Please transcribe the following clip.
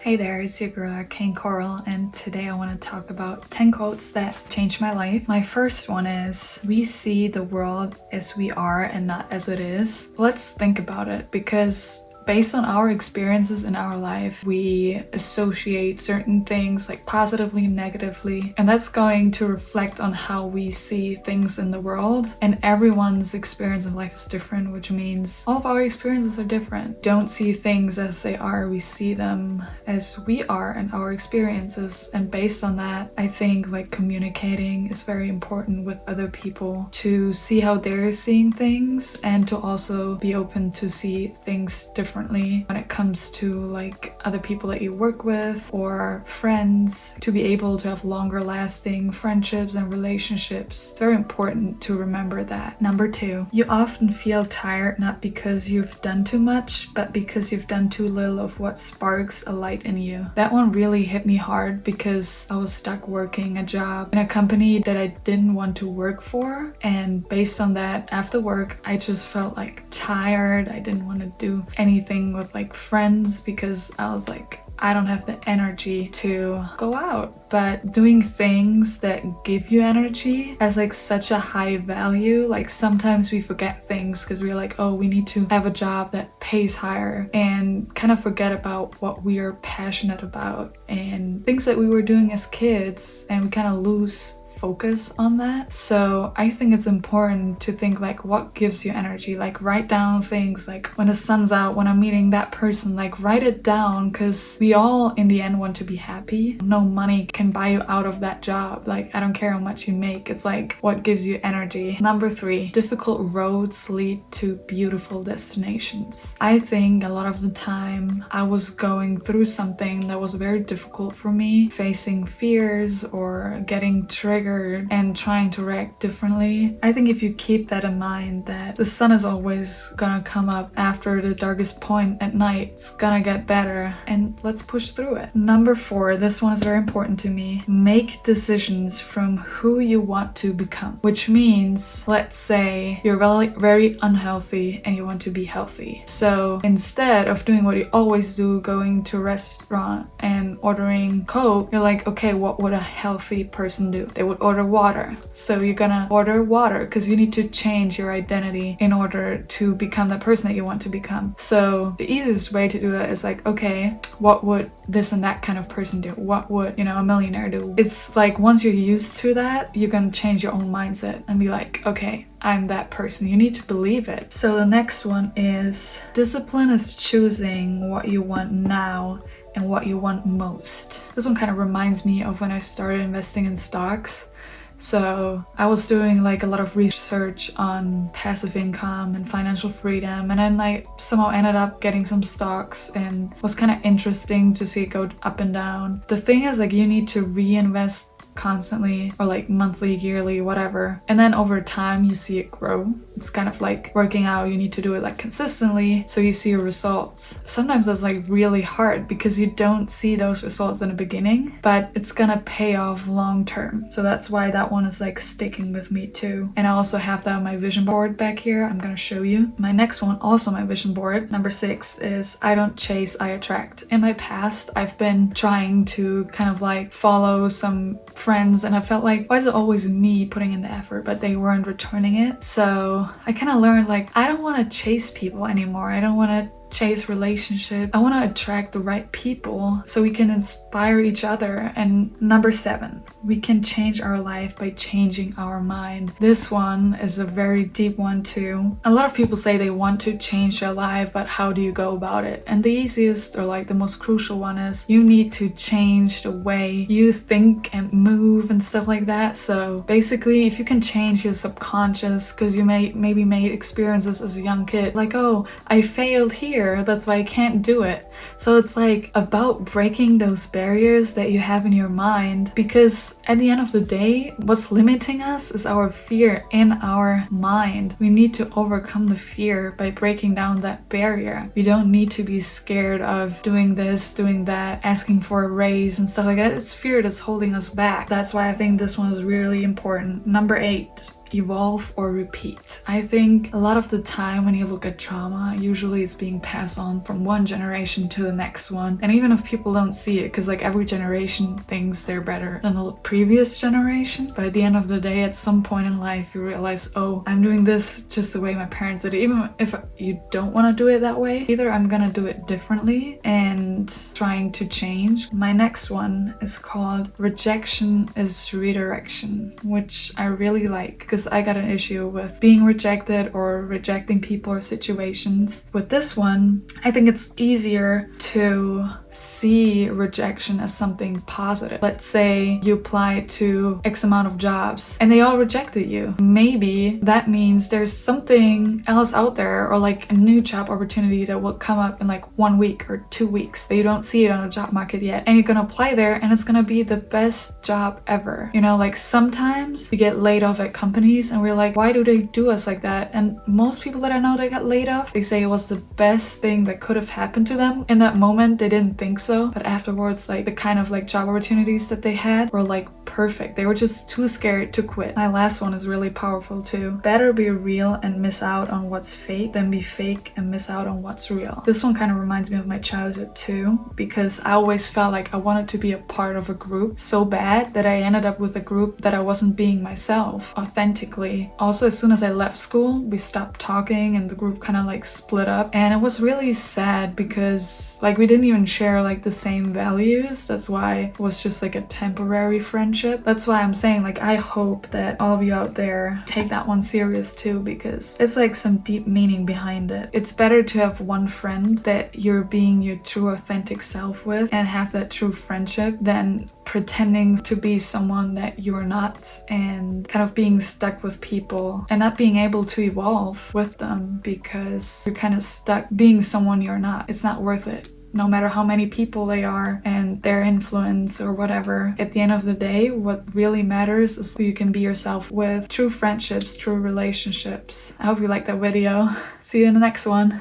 Hey there, it's your girl Arcane Coral, and today I want to talk about 10 quotes that changed my life. My first one is, we see the world as we are and not as it is. Let's think about it, because based on our experiences in our life, we associate certain things like positively and negatively, and that's going to reflect on how we see things in the world. And everyone's experience in life is different, which means all of our experiences are different. Don't see things as they are, we see them as we are and our experiences. And based on that, I think like communicating is very important with other people to see how they're seeing things and to also be open to see things differently when it comes to like other people that you work with or friends, to be able to have longer lasting friendships and relationships. It's very important to remember that. Number 2, you often feel tired not because you've done too much, but because you've done too little of what sparks a light in you. That one really hit me hard because I was stuck working a job in a company that I didn't want to work for, and based on that, after work I just felt like tired. I didn't want to do anything with like friends because I was like, I don't have the energy to go out. But doing things that give you energy has like such a high value. Like sometimes we forget things because we're like, oh, we need to have a job that pays higher, and kind of forget about what we are passionate about and things that we were doing as kids, and we kind of lose focus on that. So I think it's important to think like, what gives you energy? Like write down things like, when the sun's out, when I'm meeting that person, like write it down, because we all in the end want to be happy. No money can buy you out of that job. Like I don't care how much you make, it's like what gives you energy. Number 3, difficult roads lead to beautiful destinations. I think a lot of the time I was going through something that was very difficult for me, facing fears or getting triggered and trying to react differently. I think if you keep that in mind, that the sun is always gonna come up after the darkest point at night, it's gonna get better, and let's push through it. Number 4, this one is very important to me. Make decisions from who you want to become, which means, let's say you're very unhealthy and you want to be healthy. So instead of doing what you always do, going to a restaurant and ordering Coke, you're like, okay, what would a healthy person do? They would order water. So you're gonna order water because you need to change your identity in order to become the person that you want to become. So the easiest way to do that is like, okay, what would this and that kind of person do? What would, a millionaire do? It's like once you're used to that, you're gonna change your own mindset and be like, okay, I'm that person. You need to believe it. So the next one is, discipline is choosing what you want now and what you want most. This one kind of reminds me of when I started investing in stocks. So I was doing like a lot of research on passive income and financial freedom, and then I somehow ended up getting some stocks, and it was kind of interesting to see it go up and down. The thing is, like, you need to reinvest constantly, or like monthly, yearly, whatever, and then over time you see it grow. It's kind of like working out, you need to do it like consistently so you see your results. Sometimes that's like really hard because you don't see those results in the beginning, but it's gonna pay off long term. So that's why that one is like sticking with me too. And I also have that on my vision board back here. I'm gonna show you. My next one, also my vision board, number 6, is I don't chase, I attract. In my past, I've been trying to kind of like follow some friends, and I felt like, why is it always me putting in the effort but they weren't returning it? So I kind of learned like, I don't want to chase people anymore. I don't want to chase relationship. I want to attract the right people so we can inspire each other. And number 7, we can change our life by changing our mind. This one is a very deep one too. A lot of people say they want to change their life, but how do you go about it? And the easiest, or like the most crucial one, is you need to change the way you think and move and stuff like that. So basically, if you can change your subconscious, because you maybe made experiences as a young kid like, oh, I failed here, that's why I can't do it. So it's like about breaking those barriers that you have in your mind, because at the end of the day, what's limiting us is our fear in our mind. We need to overcome the fear by breaking down that barrier. We don't need to be scared of doing this, doing that, asking for a raise and stuff like that. It's fear that's holding us back. That's why I think this one is really important. Number 8 evolve or repeat. I think a lot of the time when you look at trauma, usually it's being passed on from one generation to the next one. And even if people don't see it, because like every generation thinks they're better than the previous generation, but at the end of the day, at some point in life, you realize, oh, I'm doing this just the way my parents did it. Even if you don't want to do it that way, either I'm gonna do it differently and trying to change. My next one is called Rejection is Redirection, which I really like because I got an issue with being rejected or rejecting people or situations. With this one, I think it's easier to see rejection as something positive. Let's say you apply to X amount of jobs and they all rejected you. Maybe that means there's something else out there, or like a new job opportunity that will come up in like 1 week or 2 weeks, but you don't see it on the job market yet. And you're gonna apply there and it's gonna be the best job ever. You know, like sometimes we get laid off at companies and we're like, why do they do us like that? And most people that I know that got laid off, they say it was the best thing that could have happened to them. In that moment, they didn't think so, but afterwards, like the kind of like job opportunities that they had were like perfect. They were just too scared to quit. My last one is really powerful too. Better be real and miss out on what's fake than be fake and miss out on what's real. This one kind of reminds me of my childhood too, because I always felt like I wanted to be a part of a group so bad that I ended up with a group that I wasn't being myself authentically. Also, as soon as I left school, we stopped talking and the group kind of like split up, and it was really sad because like we didn't even share like the same values. That's why it was just like a temporary friendship. That's why I'm saying like I hope that all of you out there take that one serious too, because it's like some deep meaning behind it. It's better to have one friend that you're being your true authentic self with and have that true friendship than pretending to be someone that you're not and kind of being stuck with people and not being able to evolve with them because you're kind of stuck being someone you're not. It's not worth it. No matter how many people they are and their influence or whatever, at the end of the day, what really matters is who you can be yourself with. True friendships, true relationships. I hope you liked that video. See you in the next one.